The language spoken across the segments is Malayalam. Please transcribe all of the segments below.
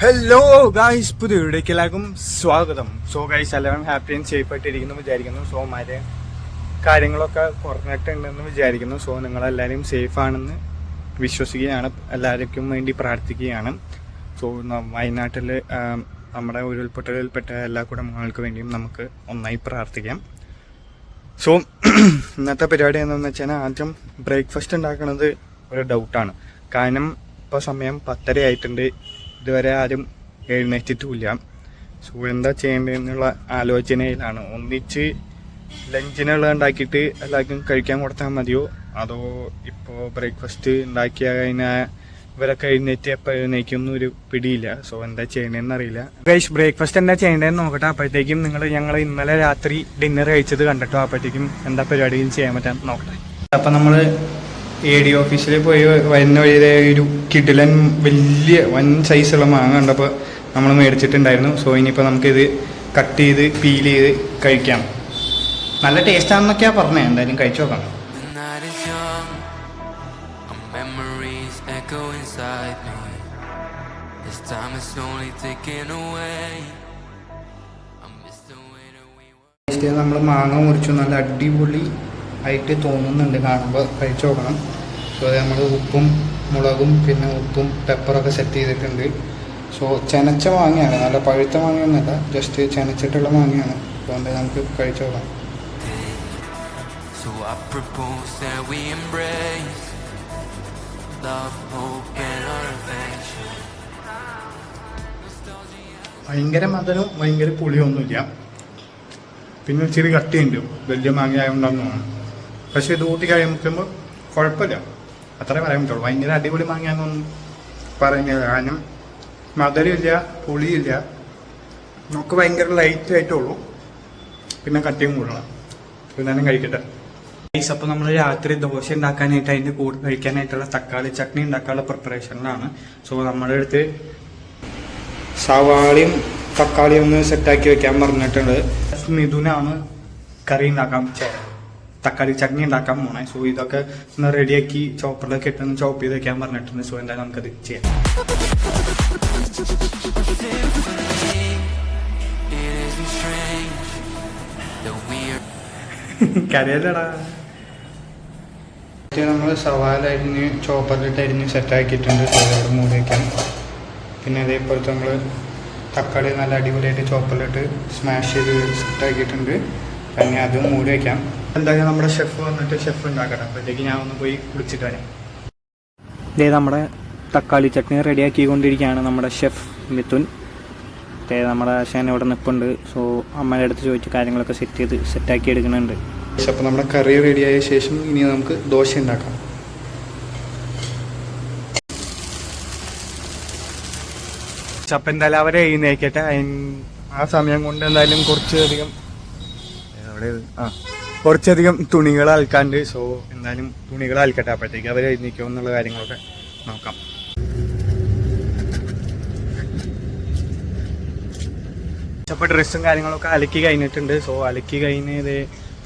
ഹലോ ഗായ്സ്, പുതിയ വീഡിയോയ്ക്ക് എല്ലാവർക്കും സ്വാഗതം. സോ ഗായ്സ്, എല്ലാവരും ഹാപ്പി ആൻഡ് സേഫ് ആയിട്ട് ഇരിക്കുന്നു വിചാരിക്കുന്നു. സോ മഴ കാര്യങ്ങളൊക്കെ കുറഞ്ഞിട്ടുണ്ടെന്ന് വിചാരിക്കുന്നു. സോ നിങ്ങളെല്ലാവരും സേഫ് ആണെന്ന് വിശ്വസിക്കുകയാണ്, എല്ലാവർക്കും വേണ്ടി പ്രാർത്ഥിക്കുകയാണ്. സോ വയനാട്ടിൽ നമ്മുടെ ഉരുൾപൊട്ടലിൽപ്പെട്ട എല്ലാ കുടുംബങ്ങൾക്ക് വേണ്ടിയും നമുക്ക് ഒന്നായി പ്രാർത്ഥിക്കാം. സോ ഇന്നത്തെ പരിപാടി എന്താണെന്ന് വെച്ചാൽ, ആദ്യം ബ്രേക്ക്ഫാസ്റ്റ് ഉണ്ടാക്കുന്നത് ഒരു ഡൗട്ടാണ്. കാരണം ഇപ്പോൾ സമയം 10:30 ആയിട്ടുണ്ട്, ഇതുവരെ ആരും എഴുന്നേറ്റിട്ടുമില്ല. സോ എന്താ ചെയ്യേണ്ടതെന്നുള്ള ആലോചനയിലാണ്. ഒന്നിച്ച് ലഞ്ചിനുള്ള ഉണ്ടാക്കിയിട്ട് എല്ലാവർക്കും കഴിക്കാൻ കൊടുത്താൽ മതിയോ, അതോ ഇപ്പോൾ ബ്രേക്ക്ഫാസ്റ്റ് ഉണ്ടാക്കിയ കഴിഞ്ഞാൽ ഇവരൊക്കെ എഴുന്നേറ്റ് എപ്പോൾ എഴുന്നേക്കൊന്നും ഒരു പിടിയില്ല. സോ എന്താ ചെയ്യേണ്ടതെന്ന് അറിയില്ല. ഗൈസ്, ബ്രേക്ക്ഫാസ്റ്റ് എന്താ ചെയ്യേണ്ടതെന്ന് നോക്കട്ടെ. അപ്പോഴത്തേക്കും ഞങ്ങൾ ഇന്നലെ രാത്രി ഡിന്നർ കഴിച്ചത് കണ്ടിട്ടോ, അപ്പോഴത്തേക്കും എന്താ പരിപാടിയും ചെയ്യാൻ പറ്റാൻ നോക്കട്ടെ. അപ്പം നമ്മൾ AD ഓഫീസിൽ പോയി വരുന്ന വഴിയിലെ ഒരു കിടിലൻ വലിയ വൻ സൈസുള്ള മാങ്ങ കണ്ടപ്പോൾ നമ്മൾ മേടിച്ചിട്ടുണ്ടായിരുന്നു. സോ ഇനിയിപ്പോൾ നമുക്കിത് കട്ട് ചെയ്ത് പീൽ ചെയ്ത് കഴിക്കാം. നല്ല ടേസ്റ്റാണെന്നൊക്കെയാണ് പറഞ്ഞത്, എന്തായാലും കഴിച്ചു നോക്കാം. നമ്മൾ മാങ്ങ മുറിച്ചു, നല്ല അടിപൊളി ആയിട്ട് തോന്നുന്നുണ്ട് കാണുമ്പോൾ, കഴിച്ചു നോക്കണം. സോ നമ്മൾ ഉപ്പും മുളകും പിന്നെ ഉപ്പും പെപ്പറൊക്കെ സെറ്റ് ചെയ്തിട്ടുണ്ട്. സോ ചെനച്ച മാങ്ങയാണ്, നല്ല പഴുത്ത മാങ്ങയൊന്നുമല്ല, ജസ്റ്റ് ചെനച്ചിട്ടുള്ള മാങ്ങയാണ്. അതുകൊണ്ട് നമുക്ക് കഴിച്ചു നോക്കാം. ഭയങ്കര മധുരവും ഭയങ്കര പുളിയൊന്നുമില്ല, പിന്നെ ഇച്ചിരി കട്ടിയുണ്ട്, വലിയ മാങ്ങ ആയതുകൊണ്ടാന്ന് തോന്നുന്നു. പക്ഷെ ഇത് കൂട്ടി കഴിയുമ്പോൾ കുഴപ്പമില്ല, അത്രേ പറയാൻ പറ്റുള്ളൂ. ഭയങ്കര അടിപൊളി മാങ്ങയാന്നൊന്നും പറയുന്നില്ല, കാരണം മധുരമില്ല പുളിയില്ല, നമുക്ക് ഭയങ്കര ലൈറ്റ് ആയിട്ടുള്ളൂ, പിന്നെ കട്ടിയും കൂടണം. എന്നാലും കഴിക്കട്ടെ. അപ്പോൾ നമ്മൾ രാത്രി ദോശ ഉണ്ടാക്കാനായിട്ട് അതിൻ്റെ കൂടെ കഴിക്കാനായിട്ടുള്ള തക്കാളി ചട്നി ഉണ്ടാക്കാനുള്ള പ്രിപ്പറേഷനിലാണ്. സോ നമ്മുടെ അടുത്ത് സവാളയും തക്കാളിയും ഒന്ന് സെറ്റാക്കി വെക്കാൻ പറഞ്ഞിട്ടുണ്ട്. മിഥുനാണ് കറി ഉണ്ടാക്കാൻ തക്കാളി ചട്നി ഉണ്ടാക്കാൻ പോണേ. സോ ഇതൊക്കെ ഒന്ന് റെഡിയാക്കി ചോപ്പറിലൊക്കെ ഇട്ടൊന്ന് ചോപ്പ് ചെയ്ത് വെക്കാൻ പറഞ്ഞിട്ടുണ്ട്. സോ എന്തായാലും നമുക്കത് ചെയ്യാം. കരയല്ലടാ. നമ്മൾ സവാള അരിഞ്ഞ് ചോപ്പറിലിട്ട് അരിഞ്ഞ് സെറ്റാക്കിയിട്ടുണ്ട്. സോ അവിടെ മൂടി വയ്ക്കാം. പിന്നെ അതേപോലത്തെ നമ്മൾ തക്കാളി നല്ല അടിപൊളിയായിട്ട് ചോപ്പറിലിട്ട് സ്മാഷ് ചെയ്ത് സെറ്റാക്കിയിട്ടുണ്ട്. പിന്നെ അതും മൂടി വയ്ക്കാം. എന്തായാലും നമ്മുടെ ഷെഫ് വന്നിട്ട് ഷെഫ് ഉണ്ടാക്കട്ടെ, അപ്പോഴത്തേക്ക് ഞാൻ ഒന്ന് പോയി കുളിച്ചിട്ട് വരാം. ഇതേ നമ്മുടെ തക്കാളി ചട്നി റെഡിയാക്കിക്കൊണ്ടിരിക്കുകയാണ് നമ്മുടെ ഷെഫ് മിഥുൻ. നമ്മുടെ ഷേന ഇവിടെ നിൽപ്പുണ്ട്. സോ അമ്മയുടെ അടുത്ത് ചോദിച്ച് കാര്യങ്ങളൊക്കെ സെറ്റാക്കി എടുക്കുന്നുണ്ട്. അപ്പോൾ നമ്മുടെ കറി റെഡിയായ ശേഷം ഇനി നമുക്ക് ദോശ ഉണ്ടാക്കാം. അപ്പം എന്തായാലും അവരെ എഴുന്നേക്കട്ടെ. ആ സമയം കൊണ്ട് എന്തായാലും കുറച്ചധികം തുണികൾ അലക്കാണ്ട്. സോ എന്തായാലും തുണികൾ അലക്കട്ടെ, അപ്പോഴത്തേക്ക് അവർ എഴുന്നേക്കും എന്നുള്ള കാര്യങ്ങളൊക്കെ നോക്കാം. അപ്പോൾ ഡ്രസ്സും കാര്യങ്ങളൊക്കെ അലക്കി കഴിഞ്ഞിട്ടുണ്ട്. സോ അലക്കി കഴിഞ്ഞത്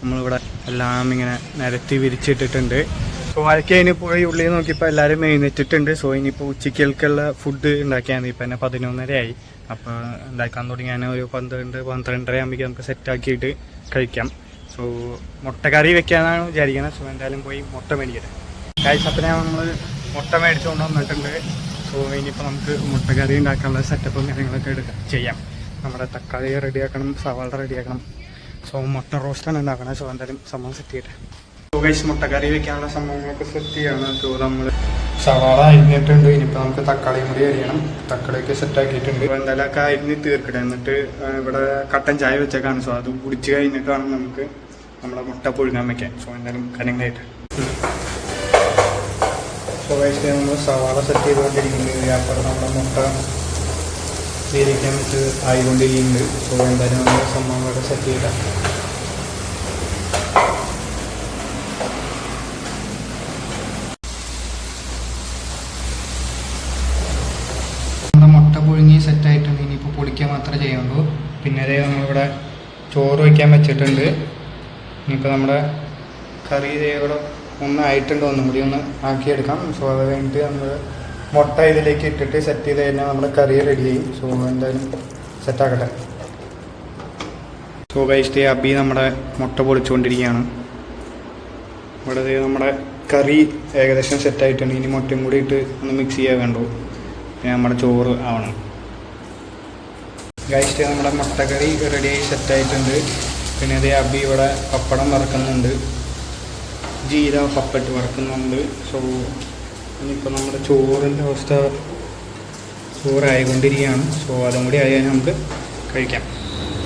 നമ്മളിവിടെ എല്ലാം ഇങ്ങനെ നിരത്തി വിരിച്ചിട്ടിട്ടുണ്ട്. സോ അലക്കി അതിന് പോയി ഉള്ളിൽ നോക്കിയപ്പോൾ എല്ലാവരും എഴുന്നേറ്റിട്ടുണ്ട്. സോ ഇനിയിപ്പോൾ ഉച്ചയ്ക്കുള്ള ഫുഡ് ഉണ്ടാക്കിയാൽ മതി. ഇപ്പം തന്നെ 11:30 ആയി. അപ്പോൾ ഉണ്ടാക്കാൻ തുടങ്ങിയാൽ ഒരു 12-12:30 ആകുമ്പോഴേക്കും നമുക്ക് സെറ്റാക്കിയിട്ട് കഴിക്കാം. സോ മുട്ടക്കറി വെക്കാനാണ് വിചാരിക്കുന്നത്. സോ എന്തായാലും പോയി മുട്ട മേടിക്കട്ടെ. കഴിച്ചപ്പോൾ നമ്മൾ മുട്ട മേടിച്ചുകൊണ്ട് വന്നിട്ടുണ്ട്. സോ ഇനിയിപ്പോൾ നമുക്ക് മുട്ടക്കറി ഉണ്ടാക്കാനുള്ള സെറ്റപ്പും കാര്യങ്ങളൊക്കെ ചെയ്യാം. നമ്മുടെ തക്കാളി റെഡിയാക്കണം, സവാള റെഡിയാക്കണം. സോ മുട്ട റോസ്റ്റാണ് ഉണ്ടാക്കണം. സോ എന്തായാലും സംഭവം സെറ്റ് ചെയ്യട്ടെ. സോ ഗൈസ്, മുട്ടക്കറി വെക്കാനുള്ള സംഭവങ്ങളൊക്കെ സെറ്റ് ചെയ്യണം. സോ നമ്മൾ സവാള അരിഞ്ഞിട്ടുണ്ട്. ഇനിയിപ്പോൾ നമുക്ക് തക്കാളിയും കൂടി അരിയണം. തക്കാളിയൊക്കെ സെറ്റാക്കിയിട്ടുണ്ട്. അപ്പോൾ എന്തായാലും ഒക്കെ അരിഞ്ഞ് തീർക്കട്ടെ. എന്നിട്ട് ഇവിടെ കട്ടൻ ചായ വെച്ചേക്കാണ്. സോ അത് കുടിച്ച് കഴിഞ്ഞിട്ട് വേണം നമുക്ക് നമ്മുടെ മുട്ട പുഴുങ്ങാൻ വെക്കാൻ. സോ എന്തായാലും കാര്യങ്ങളായിട്ട് സോ ഗൈസ്, നമ്മൾ സവാള സെറ്റ് ചെയ്തുകൊണ്ടിരിക്കുന്നുണ്ട്. അപ്പോൾ നമ്മുടെ മുട്ട വേവിക്കാൻ വെച്ച് ആയിക്കൊണ്ടിരിക്കുന്നുണ്ട്. സോ എന്തായാലും നമ്മുടെ സംഭവങ്ങളൊക്കെ സെറ്റ് ചെയ്താൽ പുഴുങ്ങി സെറ്റായിട്ടുണ്ട്. ഇനിയിപ്പോൾ പൊടിക്കാൻ മാത്രമേ ചെയ്യുള്ളൂ. പിന്നെ അതേ നമ്മളിവിടെ ചോറ് വയ്ക്കാൻ വെച്ചിട്ടുണ്ട്. ഇനിയിപ്പോൾ നമ്മുടെ കറി ഇവിടെ ഒന്നായിട്ടുണ്ട്, ഒന്നും കൂടി ഒന്ന് ആക്കിയെടുക്കാം. സോ അത് കഴിഞ്ഞിട്ട് നമ്മൾ മുട്ട ഇതിലേക്ക് ഇട്ടിട്ട് സെറ്റ് ചെയ്ത് കഴിഞ്ഞാൽ നമ്മുടെ കറി റെഡി ചെയ്യും. സോ എന്തായാലും സെറ്റാക്കട്ടെ. സോ ഗൈസ് അബി നമ്മുടെ മുട്ട പൊളിച്ചുകൊണ്ടിരിക്കുകയാണ്. ഇവിടെ നമ്മുടെ കറി ഏകദേശം സെറ്റായിട്ടുണ്ട്. ഇനി മുട്ടയും കൂടി ഇട്ട് ഒന്ന് മിക്സ് ചെയ്യാൻ വേണ്ടു. പിന്നെ നമ്മുടെ ചോറ് ആവണം. ഗൈസ് നമ്മുടെ മുട്ടക്കറി റെഡിയായി സെറ്റായിട്ടുണ്ട്. പിന്നെ അതേ അബി ഇവിടെ പപ്പടം വറക്കുന്നുണ്ട്, ജീര പപ്പട്ട് വറക്കുന്നുണ്ട്. സോ ഇനിയിപ്പോൾ നമ്മുടെ ചോറിൻ്റെ അവസ്ഥ ചോറായിക്കൊണ്ടിരിക്കുകയാണ്. സോ അതും കൂടി ആയാൽ നമുക്ക് കഴിക്കാം.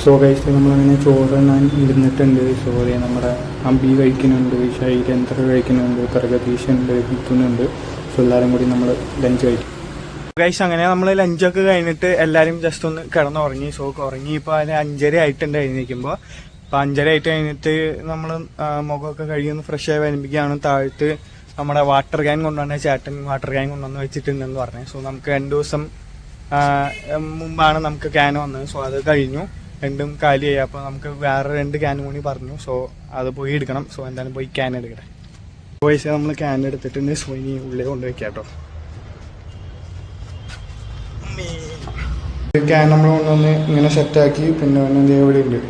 സോ കഴിച്ചിട്ട് നമ്മളങ്ങനെ ചോറ് ഞാൻ ഇരുന്നിട്ടുണ്ട്. സോ അതേ നമ്മുടെ അമ്പി കഴിക്കുന്നുണ്ട്, ശൈലേന്ദ്ര കഴിക്കുന്നുണ്ട്, പ്രഗതീഷുണ്ട്, മിഥുനുണ്ട്. സോ എല്ലാവരും കൂടി നമ്മൾ ലഞ്ച് കഴിക്കും. ഗൈസ് അങ്ങനെ നമ്മൾ ലഞ്ചൊക്കെ കഴിഞ്ഞിട്ട് എല്ലാവരും ജസ്റ്റ് ഒന്ന് കിടന്നുറങ്ങി. സോ ഉറങ്ങി ഇപ്പോൾ അതിന് 5:30 ആയിട്ടുണ്ട് എഴുന്നേൽക്കുമ്പോൾ. അപ്പോൾ 5:30 ആയിട്ട് കഴിഞ്ഞിട്ട് നമ്മൾ മുഖമൊക്കെ കഴുകിയൊന്ന് ഫ്രഷ് ആയി വരുമ്പോഴേക്കാണ് താഴത്ത് നമ്മുടെ വാട്ടർ ക്യാൻ കൊണ്ടുവന്ന ചേട്ടൻ വാട്ടർ ക്യാൻ കൊണ്ടുവന്ന് വെച്ചിട്ടുണ്ടെന്ന് പറഞ്ഞു. സോ നമുക്ക് 2 ദിവസം മുമ്പാണ് നമുക്ക് ക്യാൻ വന്നത്. സോ അത് കഴിഞ്ഞു, രണ്ടും കാലിയായി. അപ്പോൾ നമുക്ക് വേറെ 2 ക്യാൻ കൂടി പറഞ്ഞു. സോ അത് പോയി എടുക്കണം. സോ എന്തായാലും പോയി ക്യാൻ എടുക്കട്ടെ. പൈസ നമ്മൾ ക്യാൻ എടുത്തിട്ടുണ്ട്. സോ ഇനി ഉള്ളിൽ കൊണ്ടുവയ്ക്കാം കേട്ടോ. ക്യാൻ നമ്മൾ കൊണ്ടുവന്ന് ഇങ്ങനെ സെറ്റാക്കി. പിന്നെ എന്ത് ഇവിടെ ഉണ്ട്.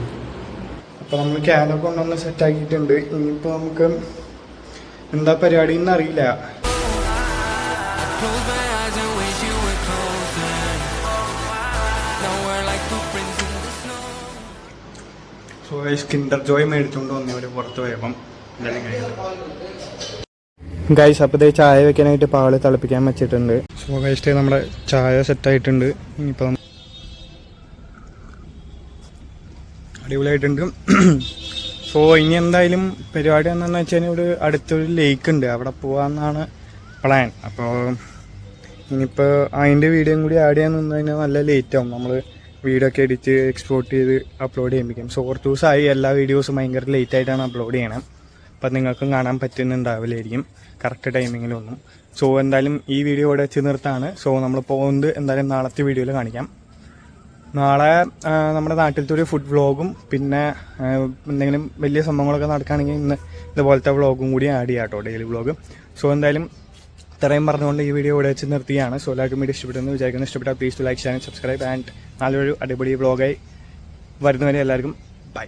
അപ്പോൾ നമ്മൾ ക്യാനൊക്കെ കൊണ്ടുവന്ന് സെറ്റാക്കിയിട്ടുണ്ട്. ഇനിയിപ്പോൾ നമുക്ക് എന്താ പരിപാടി എന്ന് അറിയില്ല. സോ കിൻഡർ ജോയ് മേടിച്ചുകൊണ്ട് വന്നവര് പുറത്ത് പോയപ്പം ഗൈസ്. അപ്പോൾ ഇതേ ചായ വെക്കാനായിട്ട് പാല് തിളപ്പിക്കാൻ വെച്ചിട്ടുണ്ട്. സോ ഗൈസ് നമ്മുടെ ചായ സെറ്റായിട്ടുണ്ട്. ഇനിയിപ്പം അടിപൊളിയായിട്ടുണ്ട്. സോ ഇനി എന്തായാലും പരിപാടി എന്താണെന്ന് വെച്ചാൽ ഇവിടെ അടുത്തൊരു ലേക്ക് ഉണ്ട്, അവിടെ പോകാമെന്നാണ് പ്ലാൻ. അപ്പോൾ ഇനിയിപ്പോൾ അതിൻ്റെ വീഡിയോയും കൂടി ആഡ് ചെയ്യാൻ നിന്ന് കഴിഞ്ഞാൽ നല്ല ലേറ്റ് ആവും. നമ്മൾ വീഡിയോ ഒക്കെ എഡിറ്റ് എക്സ്പോർട്ട് ചെയ്ത് അപ്ലോഡ് ചെയ്യുമ്പോഴേക്കും. സോ കുറച്ച് ദിവസമായി എല്ലാ വീഡിയോസും ഭയങ്കര ലേറ്റ് ആയിട്ടാണ് അപ്ലോഡ് ചെയ്യണം. അപ്പം നിങ്ങൾക്കും കാണാൻ പറ്റുന്നുണ്ടാവില്ലായിരിക്കും കറക്റ്റ് ടൈമിങ്ങിലൊന്നും. സോ എന്തായാലും ഈ വീഡിയോ ഇവിടെ വെച്ച് നിർത്താണ്. സോ നമ്മൾ പോകുന്നത് എന്തായാലും നാളത്തെ വീഡിയോയിൽ കാണിക്കാം. നാളെ നമ്മുടെ നാട്ടിലത്തെ ഒരു ഫുഡ് വ്ളോഗും പിന്നെ എന്തെങ്കിലും വലിയ സംഭവങ്ങളൊക്കെ നടക്കുകയാണെങ്കിൽ ഇന്ന് ഇതുപോലത്തെ വ്ളോഗും കൂടി ആഡ് ചെയ്യാം കേട്ടോ, ഡെയിലി വ്ളോഗ്. സോ എന്തായാലും ഇത്രയും പറഞ്ഞുകൊണ്ട് ഈ വീഡിയോ ഇവിടെ വെച്ച് നിർത്തിയാണ്. സോ എല്ലാവർക്കും വീഡിയോ ഇഷ്ടപ്പെട്ടെന്ന് വിചാരിക്കുന്നു. ഇഷ്ടപ്പെട്ടാൽ please to like, share, subscribe. And നല്ലൊരു അടിപൊളി വ്ളോഗായി വരുന്നവരെ എല്ലാവർക്കും ബൈ.